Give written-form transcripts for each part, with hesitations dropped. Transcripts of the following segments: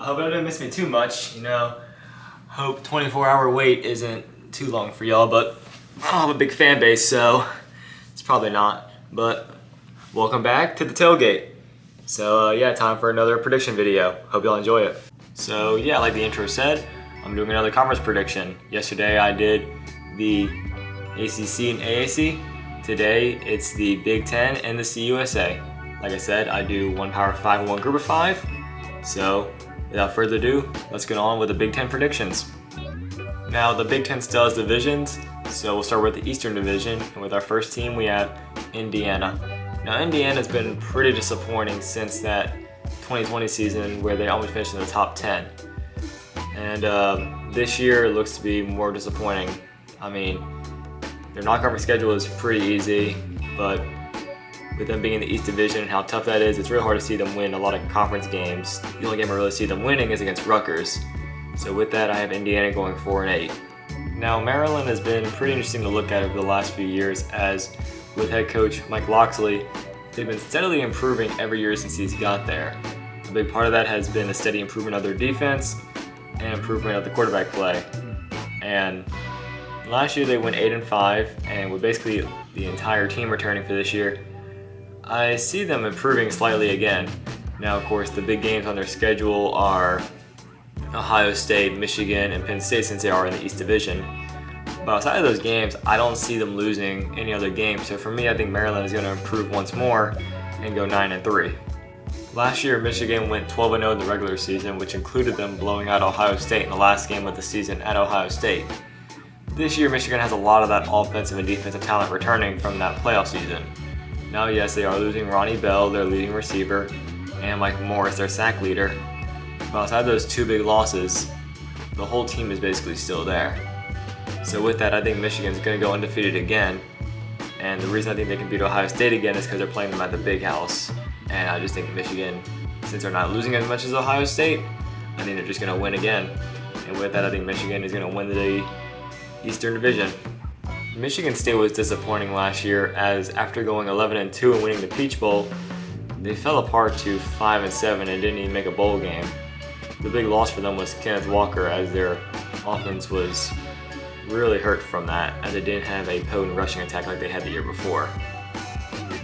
I hope y'all didn't miss me too much. Hope 24-hour wait isn't too long for y'all, but I don't have a big fan base, so it's probably not. But welcome back to the tailgate. So yeah, time for another prediction video. Hope y'all enjoy it. So yeah, like the intro said, I'm doing another conference prediction. Yesterday I did the ACC and AAC. Today it's the Big Ten and the CUSA. Like I said, I do one Power 5 and one Group of 5. So without further ado, let's get on with the Big Ten predictions. Now the Big Ten still has divisions, so we'll start with the Eastern Division, and with our first team we have Indiana. Now Indiana's been pretty disappointing since that 2020 season where they almost finished in the top 10. And this year it looks to be more disappointing. I mean, their non-conference schedule is pretty easy, but with them being in the East Division and how tough that is, it's really hard to see them win a lot of conference games. The only game I really see them winning is against Rutgers. So with that, I have Indiana going 4-8. Now Maryland has been pretty interesting to look at over the last few years, as with head coach Mike Locksley, they've been steadily improving every year since he's got there. A big part of that has been a steady improvement of their defense and improvement of the quarterback play. And last year they went 8-5, and with basically the entire team returning for this year, I see them improving slightly again. Now, of course, the big games on their schedule are Ohio State, Michigan, and Penn State, since they are in the East Division. But outside of those games, I don't see them losing any other games. So for me, I think Maryland is going to improve once more and go 9-3. Last year, Michigan went 12-0 in the regular season, which included them blowing out Ohio State in the last game of the season at Ohio State. This year, Michigan has a lot of that offensive and defensive talent returning from that playoff season. Now, yes, they are losing Ronnie Bell, their leading receiver, and Mike Morris, their sack leader. But outside those two big losses, the whole team is basically still there. So with that, I think Michigan's going to go undefeated again. And the reason I think they can beat Ohio State again is because they're playing them at the Big House. And I just think Michigan, since they're not losing as much as Ohio State, I think they're just going to win again. And with that, I think Michigan is going to win the Eastern Division. Michigan State was disappointing last year, as after going 11-2 and winning the Peach Bowl, they fell apart to 5-7 and didn't even make a bowl game. The big loss for them was Kenneth Walker, as their offense was really hurt from that, as they didn't have a potent rushing attack like they had the year before.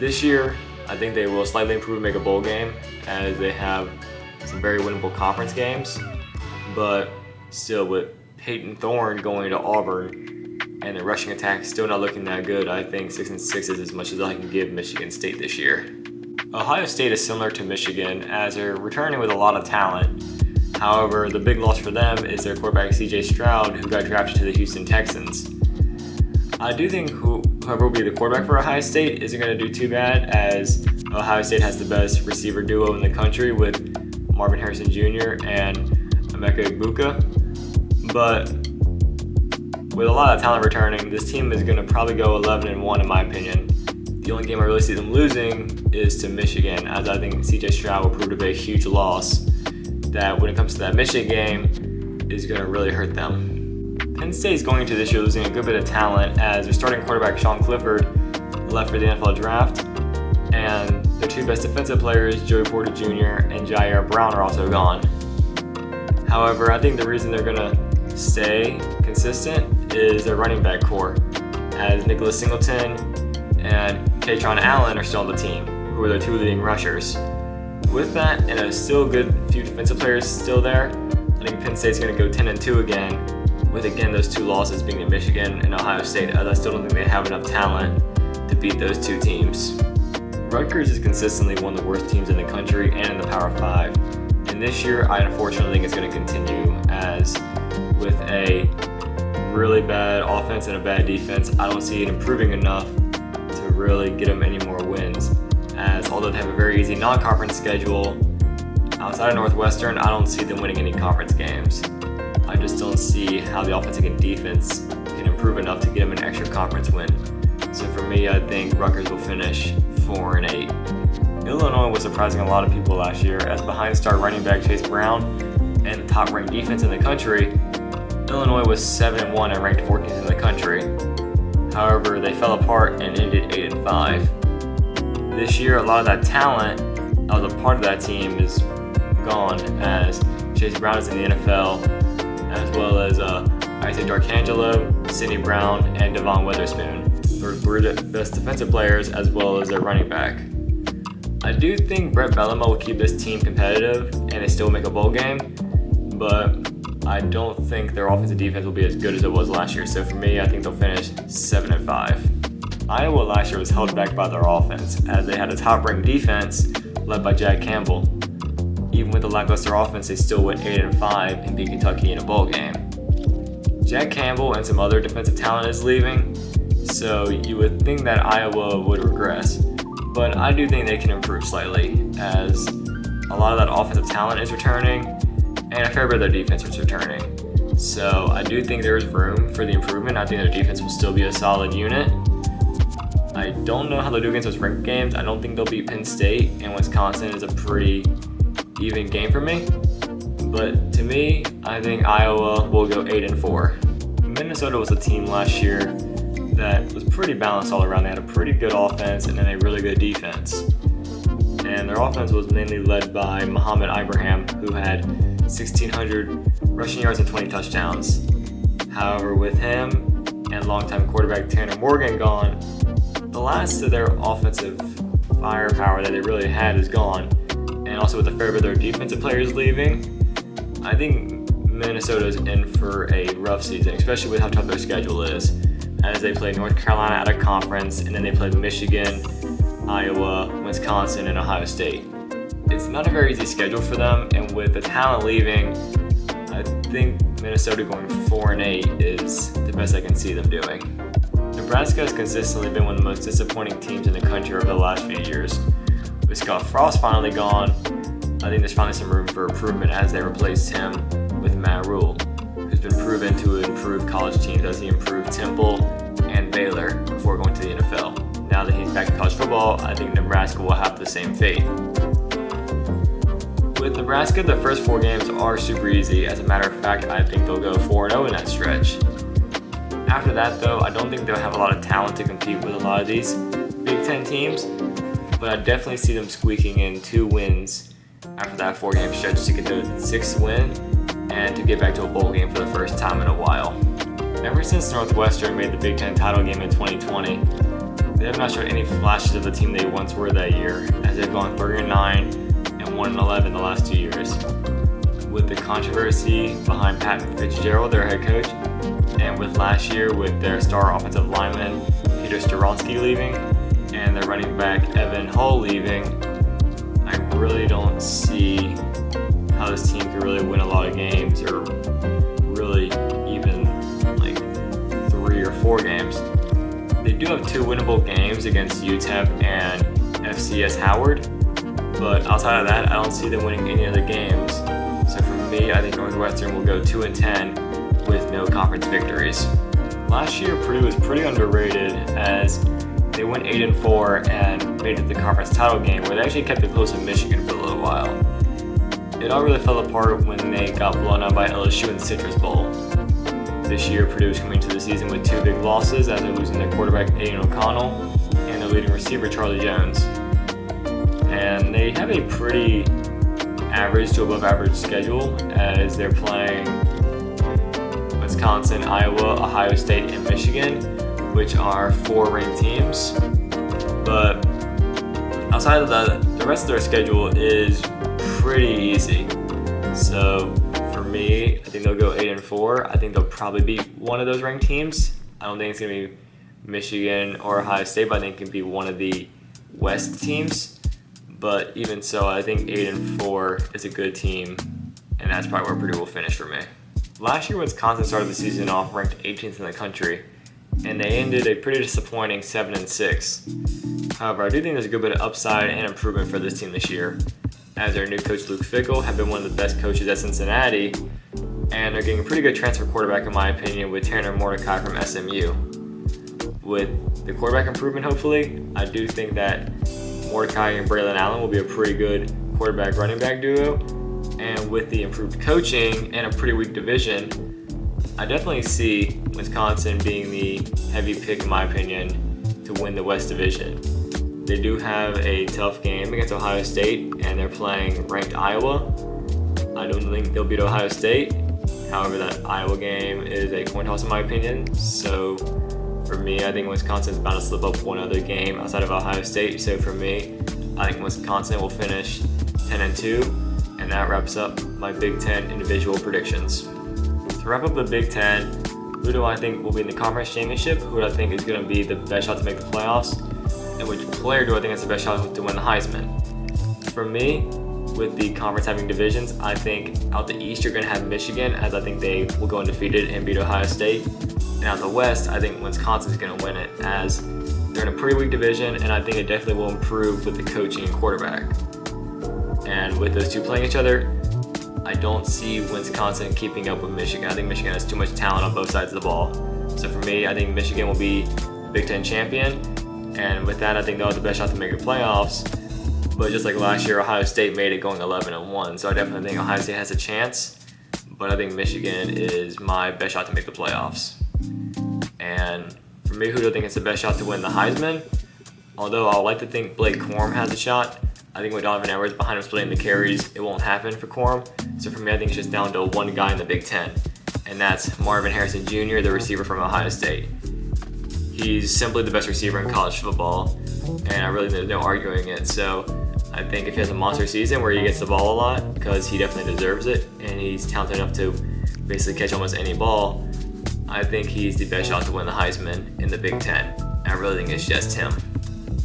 This year, I think they will slightly improve and make a bowl game, as they have some very winnable conference games, but still with Peyton Thorne going to Auburn and the rushing attack still not looking that good, I think 6-6 is as much as I can give Michigan State this year. Ohio State is similar to Michigan, as they're returning with a lot of talent. However, the big loss for them is their quarterback CJ Stroud, who got drafted to the Houston Texans. I do think whoever will be the quarterback for Ohio State isn't going to do too bad, as Ohio State has the best receiver duo in the country with Marvin Harrison Jr. and Emeka Egbuka. But with a lot of talent returning, this team is going to probably go 11-1 in my opinion. The only game I really see them losing is to Michigan, as I think CJ Stroud will prove to be a huge loss that when it comes to that Michigan game is going to really hurt them. Penn State is going into this year losing a good bit of talent, as their starting quarterback Sean Clifford left for the NFL draft, and their two best defensive players, Joey Porter Jr. and Jair Brown, are also gone. However, I think the reason they're going to stay consistent is their running back core, as Nicholas Singleton and Katron Allen are still on the team, who are their two leading rushers. With that, and a still good few defensive players still there, I think Penn State's going to go 10-2 again, with again those two losses being to Michigan and Ohio State, as I still don't think they have enough talent to beat those two teams. Rutgers is consistently one of the worst teams in the country and in the Power 5. And this year, I unfortunately think it's going to continue, as with a really bad offense and a bad defense, I don't see it improving enough to really get them any more wins. As although they have a very easy non-conference schedule, outside of Northwestern, I don't see them winning any conference games. I just don't see how the offense and defense can improve enough to get them an extra conference win. So for me, I think Rutgers will finish 4-8. Illinois was surprising a lot of people last year, as behind star running back Chase Brown and the top-ranked defense in the country, Illinois was 7-1 and ranked 14th in the country. However, they fell apart and ended 8-5. This year, a lot of that talent that was a part of that team is gone, as Chase Brown is in the NFL, as well as Isaac D'Arcangelo, Sidney Brown, and Devon Witherspoon. They're the best defensive players as well as their running back. I do think Brett Bielema will keep this team competitive and they still make a bowl game, but I don't think their offensive defense will be as good as it was last year. So for me, I think they'll finish 7-5. Iowa last year was held back by their offense as they had a top-ranked defense led by Jack Campbell. Even with the lackluster offense, they still went 8-5 and beat Kentucky in a bowl game. Jack Campbell and some other defensive talent is leaving, so you would think that Iowa would regress. But I do think they can improve slightly as a lot of that offensive talent is returning and a fair bit of their defense is returning. So I do think there is room for the improvement. I think their defense will still be a solid unit. I don't know how they'll do against those ranked games. I don't think they'll beat Penn State, and Wisconsin is a pretty even game for me. But to me, I think Iowa will go 8-4. Minnesota was a team last year that was pretty balanced all around. They had a pretty good offense and then a really good defense. And their offense was mainly led by Muhammad Ibrahim, who had 1,600 rushing yards and 20 touchdowns. However, with him and longtime quarterback Tanner Morgan gone, the last of their offensive firepower that they really had is gone. And also with a fair bit of their defensive players leaving, I think Minnesota's in for a rough season, especially with how tough their schedule is, as they play North Carolina out of conference, and then they play Michigan, Iowa, Wisconsin, and Ohio State. It's not a very easy schedule for them, and with the talent leaving, I think Minnesota going 4-8 is the best I can see them doing. Nebraska has consistently been one of the most disappointing teams in the country over the last few years. With Scott Frost finally gone, I think there's finally some room for improvement as they replaced him with Matt Rule, who's been proven to improve college teams as he improved Temple and Baylor before going to the NFL. Now that he's back in college football, I think Nebraska will have the same fate. With Nebraska, the first 4 games are super easy. As a matter of fact, I think they'll go 4-0 in that stretch. After that, though, I don't think they'll have a lot of talent to compete with a lot of these Big Ten teams, but I definitely see them squeaking in 2 wins after that 4-game stretch to get to the 6th win and to get back to a bowl game for the first time in a while. Ever since Northwestern made the Big Ten title game in 2020, they have not shown any flashes of the team they once were that year, as they've gone 3-9 and 1-11 the last 2 years. With the controversy behind Pat Fitzgerald, their head coach, and with last year with their star offensive lineman Peter Skoronsky leaving and their running back Evan Hull leaving, I really don't see how this team could really win a lot of games or really even like 3 or 4 games. They do have 2 winnable games against UTEP and FCS Howard, but outside of that, I don't see them winning any other games. So for me, I think Northwestern will go 2-10 with no conference victories. Last year, Purdue was pretty underrated as they went 8-4 and made it to the conference title game, where they actually kept it close to Michigan for a little while. It all really fell apart when they got blown out by LSU in the Citrus Bowl. This year, Purdue is coming to the season with 2 big losses as they're losing their quarterback Aiden O'Connell and their leading receiver Charlie Jones. And they have a pretty average to above average schedule as they're playing Wisconsin, Iowa, Ohio State, and Michigan, which are 4 ranked teams. But outside of that, the rest of their schedule is pretty easy. So for me, I think they'll go 8-4. I think they'll probably beat one of those ranked teams. I don't think it's going to be Michigan or Ohio State, but I think it can be one of the West teams. But even so, I think 8-4 is a good team, and that's probably where Purdue will finish for me. Last year, Wisconsin started the season off ranked 18th in the country, and they ended a pretty disappointing 7-6. However, I do think there's a good bit of upside and improvement for this team this year, as their new coach Luke Fickell have been one of the best coaches at Cincinnati, and they're getting a pretty good transfer quarterback in my opinion with Tanner Mordecai from SMU. With the quarterback improvement, hopefully, I do think that Mordecai and Braylon Allen will be a pretty good quarterback running back duo, and with the improved coaching and a pretty weak division, I definitely see Wisconsin being the heavy pick in my opinion to win the West Division. They do have a tough game against Ohio State, and they're playing ranked Iowa. I don't think they'll beat Ohio State. However, that Iowa game is a coin toss in my opinion. So for me, I think Wisconsin's bound to slip up one other game outside of Ohio State. So for me, I think Wisconsin will finish 10-2, and that wraps up my Big Ten individual predictions. To wrap up the Big Ten, who do I think will be in the conference championship? Who do I think is going to be the best shot to make the playoffs? And which player do I think has the best shot to win the Heisman? For me, with the conference having divisions, I think out the East you're going to have Michigan, as I think they will go undefeated and beat Ohio State. And out the West, I think Wisconsin's going to win it, as they're in a pretty weak division, and I think it definitely will improve with the coaching and quarterback. And with those two playing each other, I don't see Wisconsin keeping up with Michigan. I think Michigan has too much talent on both sides of the ball. So for me, I think Michigan will be Big Ten champion, and with that, I think they'll have the best shot to make the playoffs. But just like last year, Ohio State made it going 11-1, so I definitely think Ohio State has a chance. But I think Michigan is my best shot to make the playoffs. And for me, who do I think has the best shot to win the Heisman? Although I would like to think Blake Corum has a shot, I think with Donovan Edwards behind him splitting the carries, it won't happen for Corum. So for me, I think it's just down to one guy in the Big Ten, and that's Marvin Harrison Jr., the receiver from Ohio State. He's simply the best receiver in college football, and I really there's no arguing it. So I think if he has a monster season where he gets the ball a lot, because he definitely deserves it, and he's talented enough to basically catch almost any ball, I think he's the best shot to win the Heisman in the Big Ten. I really think it's just him.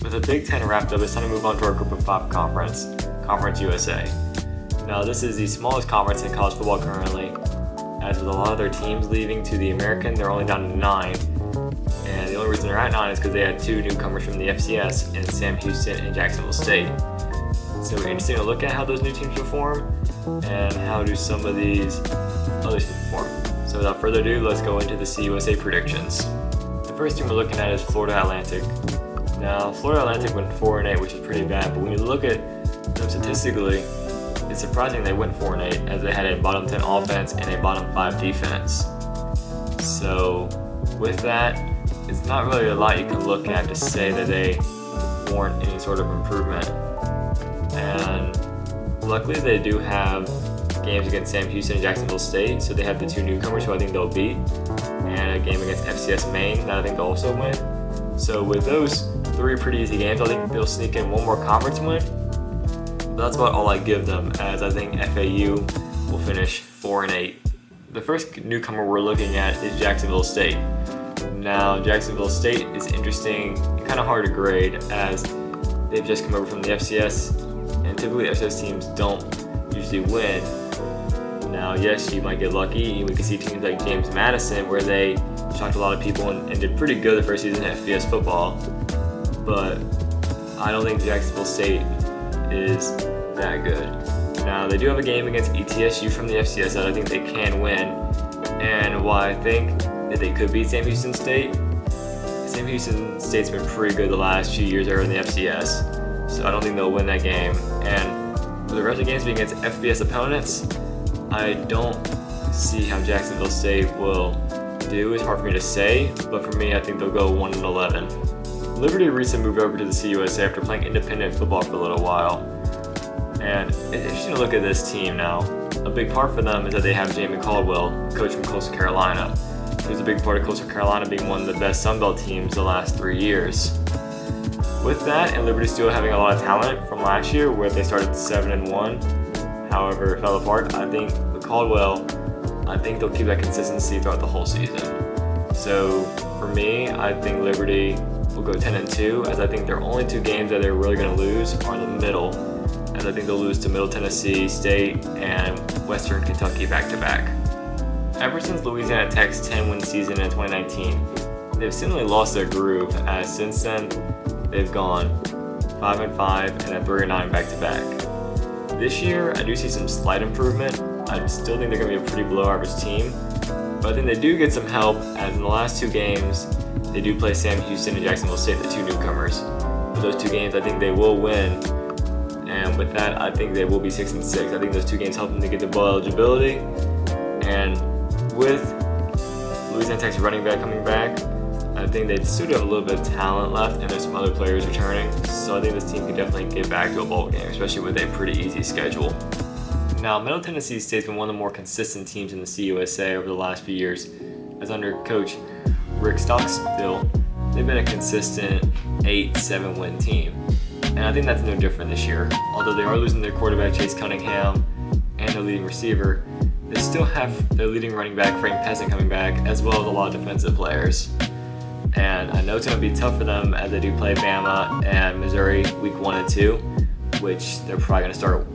With the Big Ten wrapped up, it's time to move on to our Group of 5 conference, Conference U.S.A. Now, this is the smallest conference in college football currently, as with a lot of their teams leaving to the American, they're only down to 9. And the only reason they're at 9 is because they had 2 newcomers from the FCS, and Sam Houston and Jacksonville State. So it's interesting to look at how those new teams perform, and how do some of these other teams perform. So without further ado, let's go into the CUSA predictions. The first team we're looking at is Florida Atlantic. Now, Florida Atlantic went 4-8, which is pretty bad, but when you look at them statistically, it's surprising they went 4-8, as they had a bottom 10 offense and a bottom 5 defense. So with that, it's not really a lot you can look at to say that they warrant any sort of improvement. And luckily they do have games against Sam Houston and Jacksonville State, so they have the 2 newcomers who I think they'll beat, and a game against FCS Maine that I think they'll also win. So with those 3 pretty easy games, I think they'll sneak in one more conference win. But that's about all I give them, as I think FAU will finish 4-8. The first newcomer we're looking at is Jacksonville State. Now, Jacksonville State is interesting and kind of hard to grade, as they've just come over from the FCS, and typically FCS teams don't usually win. Now, yes, you might get lucky. We can see teams like James Madison, where they shocked a lot of people and did pretty good the first season in FBS football. But I don't think Jacksonville State is that good. Now, they do have a game against ETSU from the FCS that I think they can win. And while I think that they could beat Sam Houston State, Sam Houston State's been pretty good the last few years over in the FCS. So I don't think they'll win that game. And for the rest of the games being against FBS opponents, I don't see how Jacksonville State will do. It's hard for me to say, but for me, I think they'll go 1-11. Liberty recently moved over to the CUSA after playing independent football for a little while. And it's interesting to look at this team now. A big part for them is that they have Jamie Caldwell, coach from Coastal Carolina. Who's a big part of Coastal Carolina being one of the best Sun Belt teams the last 3 years. With that, and Liberty still having a lot of talent from last year, where they started 7-1, however, it fell apart. I think with Caldwell, I think they'll keep that consistency throughout the whole season. So for me, I think Liberty will go 10-2, as I think their only 2 games that they're really going to lose are in the middle, as I think they'll lose to Middle Tennessee State and Western Kentucky back-to-back. Ever since Louisiana Tech's 10-win season in 2019, they've seemingly lost their groove, as since then they've gone 5-5 and then 3-9 back-to-back. This year, I do see some slight improvement. I still think they're going to be a pretty below-average team, but I think they do get some help, as in the last 2 games, they do play Sam Houston and Jacksonville State, the 2 newcomers. For those 2 games, I think they will win, and with that, I think they will be 6-6. I think those 2 games help them to get the bowl eligibility, and with Louisiana Tech's running back coming back, I think they still have a little bit of talent left, and there's some other players returning, so I think this team can definitely get back to a bowl game, especially with a pretty easy schedule. Now, Middle Tennessee State's been one of the more consistent teams in the CUSA over the last few years, as under Coach Rick Stockstill, they've been a consistent 8-7 win team. And I think that's no different this year. Although they are losing their quarterback Chase Cunningham and their leading receiver, they still have their leading running back Frank Pesson coming back, as well as a lot of defensive players. And I know it's going to be tough for them as they do play Bama and Missouri week 1 and 2, which they're probably going to start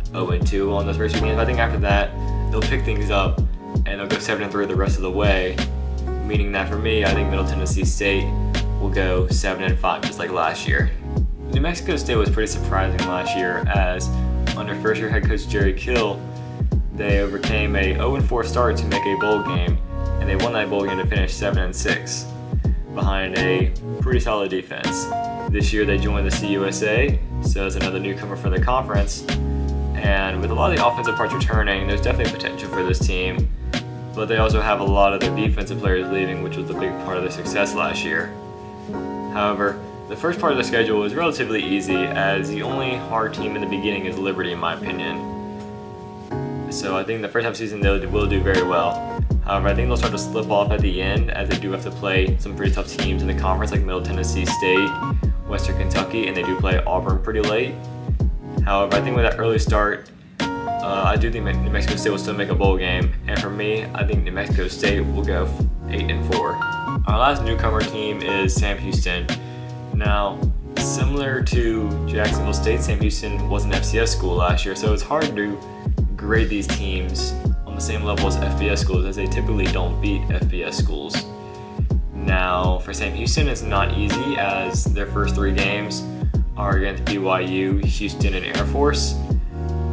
0-2 on those first few games. But I think after that, they'll pick things up and they'll go 7-3 the rest of the way. Meaning that for me, I think Middle Tennessee State will go 7-5, just like last year. New Mexico State was pretty surprising last year, as under first-year head coach Jerry Kill, they overcame a 0-4 start to make a bowl game, and they won that bowl game to finish 7-6 behind a pretty solid defense. This year they joined the CUSA, so it's another newcomer for the conference. And with a lot of the offensive parts returning, there's definitely potential for this team. But they also have a lot of their defensive players leaving, which was a big part of their success last year. However, the first part of the schedule is relatively easy, as the only hard team in the beginning is Liberty, in my opinion. So I think the first half of the season they will do very well. However, I think they'll start to slip off at the end, as they do have to play some pretty tough teams in the conference like Middle Tennessee State, Western Kentucky, and they do play Auburn pretty late. However, I think with that early start, I do think New Mexico State will still make a bowl game. And for me, I think New Mexico State will go 8-4. Our last newcomer team is Sam Houston. Now, similar to Jacksonville State, Sam Houston was an FCS school last year, so it's hard to grade these teams on the same level as FBS schools, as they typically don't beat FBS schools. Now, for Sam Houston, it's not easy, as their first 3 games are against BYU, Houston, and Air Force.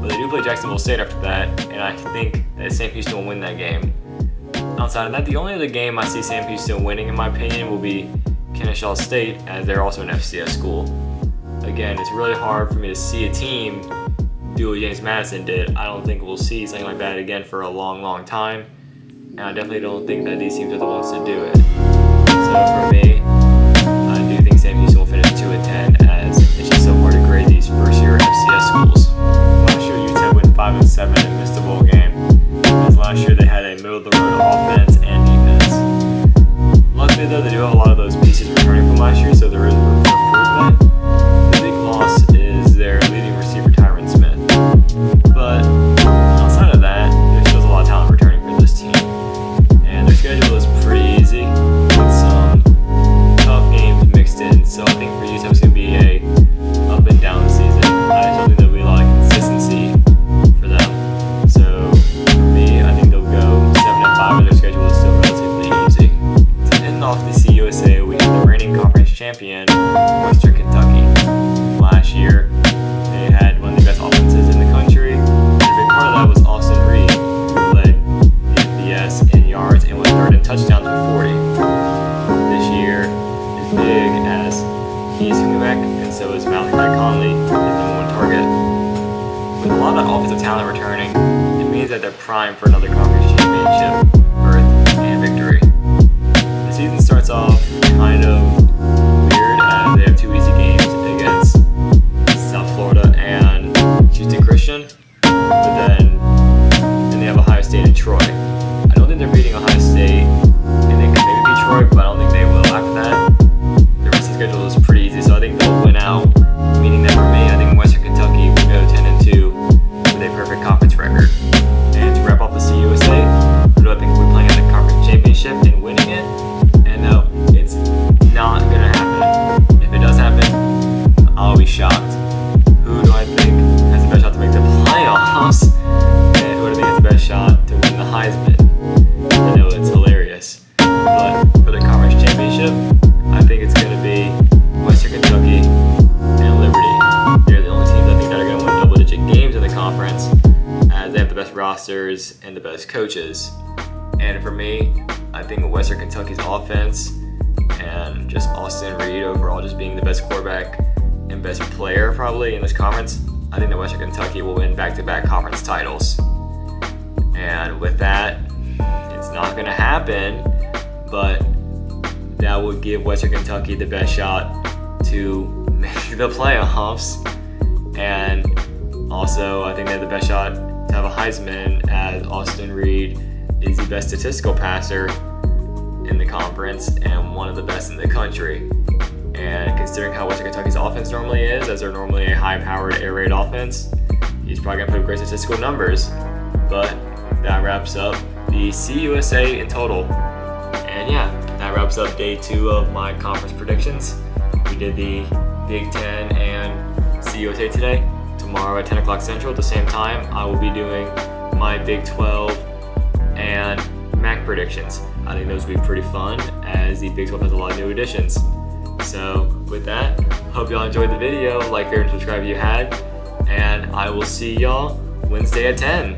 But they do play Jacksonville State after that, and I think that Sam Houston will win that game. Outside of that, the only other game I see Sam Houston winning, in my opinion, will be Kennesaw State, as they're also an FCS school. Again, it's really hard for me to see a team do what James Madison did. I don't think we'll see something like that again for a long, long time. And I definitely don't think that these teams are the ones to do it. So for me, I do think Sam Houston will finish 2-10, as it's just so hard to grade these first-year FCS schools. Last year, UTEP went 5-7 and missed a bowl game, as last year they had a middle-of-the-road offense and defense. Luckily, though, they do have a lot of those pieces returning from last year, so there is room for improvement. The big loss is their leading receiver, Tyron Smith. But outside of that, there's still a lot of talent returning for this team. And their schedule is pretty easy, with some tough games mixed in. So I think for UTEP it's going to be a up and down season. I just don't think there'll be a lot of consistency for them. So for me, I think they'll go 7-5, and their schedule is still relatively easy. To end off the CUSA, we have the reigning conference champion, Western Kentucky. Last year, they had one of the best offenses in the country. And a big part of that was Austin Reed, who led the FBS in yards and was third in touchdowns with 40. This year is big, as he's coming back, and so is Malachi Conley, his #1 target. With a lot of offensive talent returning, it means that they're primed for another conference championship berth and victory. The season starts off kind of weird, as they have 2 easy games against South Florida and Houston Christian, but then they have Ohio State and Troy. I don't think they're beating Ohio State, and they could maybe beat Troy, but I don't think they will after that. The rest of the schedule is pretty easy, so I think they'll win out, meaning that for me, I think Western Kentucky will go 10-2 with a perfect conference record. And to wrap up the CUSA, who do I think will be playing in the conference championship and winning it? And no, it's not going to happen. If it does happen, I'll be shocked. Who do I think has the best shot to make the playoffs? And who do I think has the best shot to win the Heisman? I know it's hilarious. But for the conference championship, I think it's going to be Western Kentucky and Liberty. They're the only teams I think that are going to win double-digit games in the conference, as they have the best rosters and the best coaches. And for me, I think Western Kentucky's offense and just Austin Reed overall just being the best quarterback and best player probably in this conference, I think that Western Kentucky will win back-to-back conference titles. And with that, it's not going to happen, but that would give Western Kentucky the best shot to make the playoffs. And also, I think they have the best shot to have a Heisman, as Austin Reed is the best statistical passer in the conference and one of the best in the country. And considering how Western Kentucky's offense normally is, as they're normally a high-powered air raid offense, he's probably going to put up great statistical numbers. But that wraps up the CUSA in total. And yeah, that wraps up day 2 of my conference predictions. We did the Big Ten and CUSA today. Tomorrow at 10 o'clock Central at the same time, I will be doing my Big 12 and MAC predictions. I think those will be pretty fun, as the Big 12 has a lot of new additions. So with that, hope y'all enjoyed the video. Like, favorite, and subscribe if you had. And I will see y'all Wednesday at 10.